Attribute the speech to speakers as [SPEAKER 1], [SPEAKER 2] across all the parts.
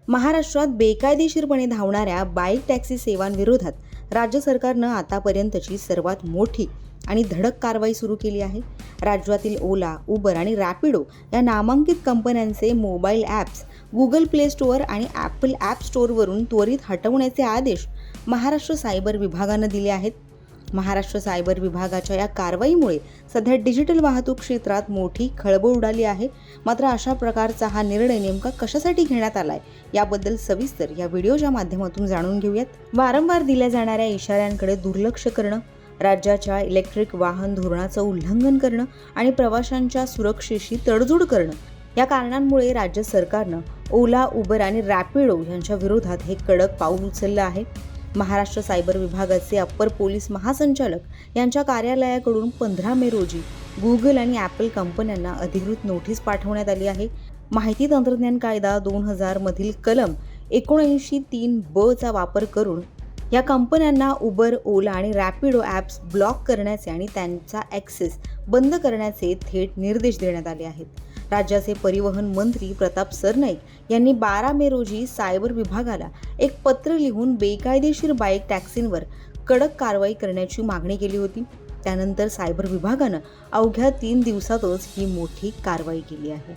[SPEAKER 1] महाराष्ट्रात बेकायदेशीरपणे धावणाऱ्या बाईक टॅक्सी सेवांविरोधात राज्य सरकारनं आतापर्यंतची सर्वात मोठी आणि धडक कारवाई सुरू केली आहे. राज्यातील ओला, उबर आणि रॅपिडो या नामांकित कंपन्यांचे mobile apps Google play store आणि ॲपल ॲप स्टोअरवरून त्वरित हटवण्याचे आदेश महाराष्ट्र सायबर विभागानं दिले आहेत. महाराष्ट्र सायबर विभागाच्या या कारवाईमुळे सध्या डिजिटल वाहतूक क्षेत्रात मोठी खळबळ उडाली आहे. मात्र अशा प्रकारचा हा निर्णय नेमका कशासाठी घेण्यात आलाय याबद्दल सविस्तर या व्हिडिओच्या माध्यमातून जाणून घेऊयात. वारंवार दिल्या जाणाऱ्या इशाऱ्यांकडे दुर्लक्ष करणं, राज्याच्या इलेक्ट्रिक वाहन धोरणाचं उल्लंघन करणं आणि प्रवाशांच्या सुरक्षेशी तडजोड करणं या कारणांमुळे राज्य सरकारनं ओला, उबर आणि रॅपिडो यांच्या विरोधात हे कडक पाऊल उचललं आहे. महाराष्ट्र सायबर विभागाचे अप्पर पोलीस महासंचालक यांच्या कार्यालयाकडून 15 मे रोजी गुगल आणि ॲपल कंपन्यांना अधिकृत नोटीस पाठवण्यात आली आहे. माहिती तंत्रज्ञान कायदा 2000 मधील कलम 79(3)(ब) चा वापर करून या कंपन्यांना उबर, ओला आणि रॅपिडो ॲप्स ब्लॉक करण्याचे आणि त्यांचा ॲक्सेस बंद करण्याचे थेट निर्देश देण्यात आले आहेत. राज्याचे परिवहन मंत्री प्रताप सरनाईक यांनी 12 मे रोजी सायबर विभागाला एक पत्र लिहून बेकायदेशीर बाईक टॅक्सींवर कडक कारवाई करण्याची मागणी केली होती. त्यानंतर सायबर विभागानं अवघ्या 3 दिवसातच ही मोठी कारवाई केली आहे.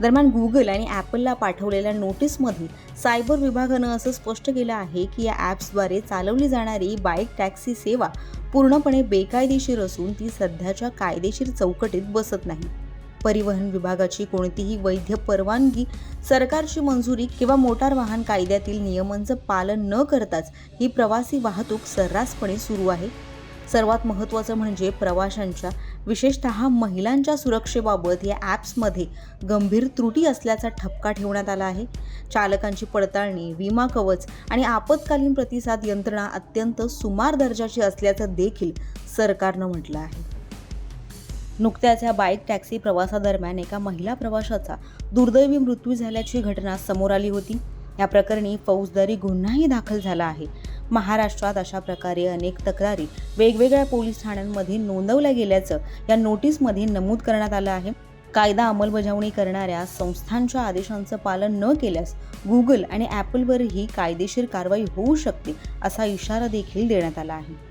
[SPEAKER 1] दरम्यान गुगल आणि ॲपलला पाठवलेल्या नोटीसमध्ये सायबर विभागानं असं स्पष्ट केलं आहे की या ॲप्सद्वारे चालवली जाणारी बाईक टॅक्सी सेवा पूर्णपणे बेकायदेशीर असून ती सध्याच्या कायदेशीर चौकटीत बसत नाही. परिवहन विभागाची कोणतीही वैध परवानगी, सरकारची मंजुरी किंवा मोटार वाहन कायद्यातील नियमांचं पालन न करताच ही प्रवासी वाहतूक सर्रासपणे सुरू आहे. सर्वात महत्त्वाचं म्हणजे प्रवाशांच्या, विशेषतः महिलांच्या सुरक्षेबाबत या ॲप्समध्ये गंभीर त्रुटी असल्याचा ठपका ठेवण्यात आला आहे. चालकांची पडताळणी, विमा कवच आणि आपत्कालीन प्रतिसाद यंत्रणा अत्यंत सुमार दर्जाची असल्याचं देखील सरकारनं म्हटलं आहे. नुकत्याच या बाईक टॅक्सी प्रवासादरम्यान एका महिला प्रवाशाचा दुर्दैवी मृत्यू झाल्याची घटना समोर आली होती. या प्रकरणी फौजदारी गुन्हाही दाखल झाला आहे. महाराष्ट्रात अशा प्रकारे अनेक तक्रारी वेगवेगळ्या पोलीस ठाण्यांमध्ये नोंदवल्या गेल्याचं या नोटीसमध्ये नमूद करण्यात आलं आहे. कायदा अंमलबजावणी करणाऱ्या संस्थांच्या आदेशांचं पालन न केल्यास गुगल आणि ॲपलवरही कायदेशीर कारवाई होऊ शकते असा इशारा देखील देण्यात आला आहे.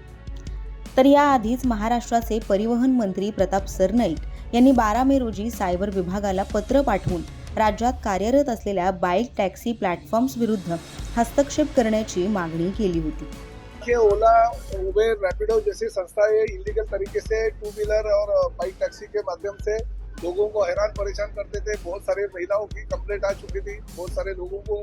[SPEAKER 1] तर याआधीच महाराष्ट्राचे परिवहन मंत्री प्रताप सरनाईक यांनी 12 मे रोजी सायबर विभागाला पत्र पाठवून राज्यात कार्यरत असलेल्या बाईक टॅक्सी प्लॅटफॉर्म्स विरुद्ध हस्तक्षेप करण्याची मागणी केली होती.
[SPEAKER 2] ओला, उबेर, रैपिडो जैसी संस्थाएं इलीगल तरीके से टू व्हीलर और बाइक टैक्सी के माध्यम से लोगों को हैरान परेशान करते थे. बहुत सारे महिलाओं की कंप्लेंट आ चुकी थी. बहुत सारे लोगों को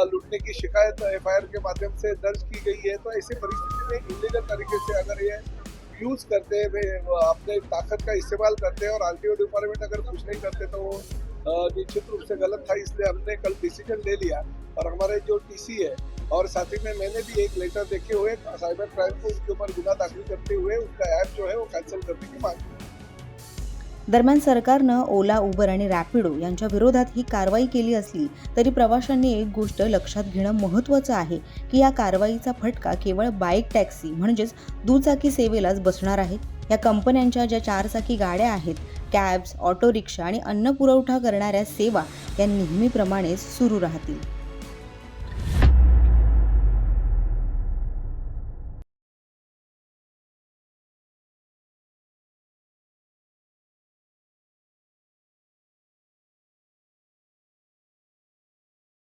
[SPEAKER 2] लूटने की शिकायत FIR के माध्यम से दर्ज की गई है. तो ऐसी परिस्थिति में इलीगल तरीके से अगर ये यूज़ करते अपने ताकत का इस्तेमाल करते और RTO डिपार्टमेंट अगर कुछ नहीं करते तो वो निश्चित रूप से गलत था. इसलिए हमने कल डिसीजन ले लिया और हमारे जो TC है और साथ ही में मैंने भी एक लेटर देखे हुए साइबर क्राइम को उसके ऊपर गुना दाखिल करते हुए उनका ऐप जो है वो कैंसिल करने की मांग.
[SPEAKER 1] दरम्यान सरकारनं ओला, उबर आणि रॅपिडो यांच्या विरोधात ही कारवाई केली असली तरी प्रवाशांनी एक गोष्ट लक्षात घेणं महत्त्वाचं आहे की या कारवाईचा फटका केवळ बाईक टॅक्सी म्हणजेच दुचाकी सेवेलाच बसणार आहे. या कंपन्यांच्या ज्या 4चाकी गाड्या आहेत, कॅब्स, ऑटो रिक्षा आणि अन्न पुरवठा करणाऱ्या सेवा या नेहमीप्रमाणेच सुरू राहतील.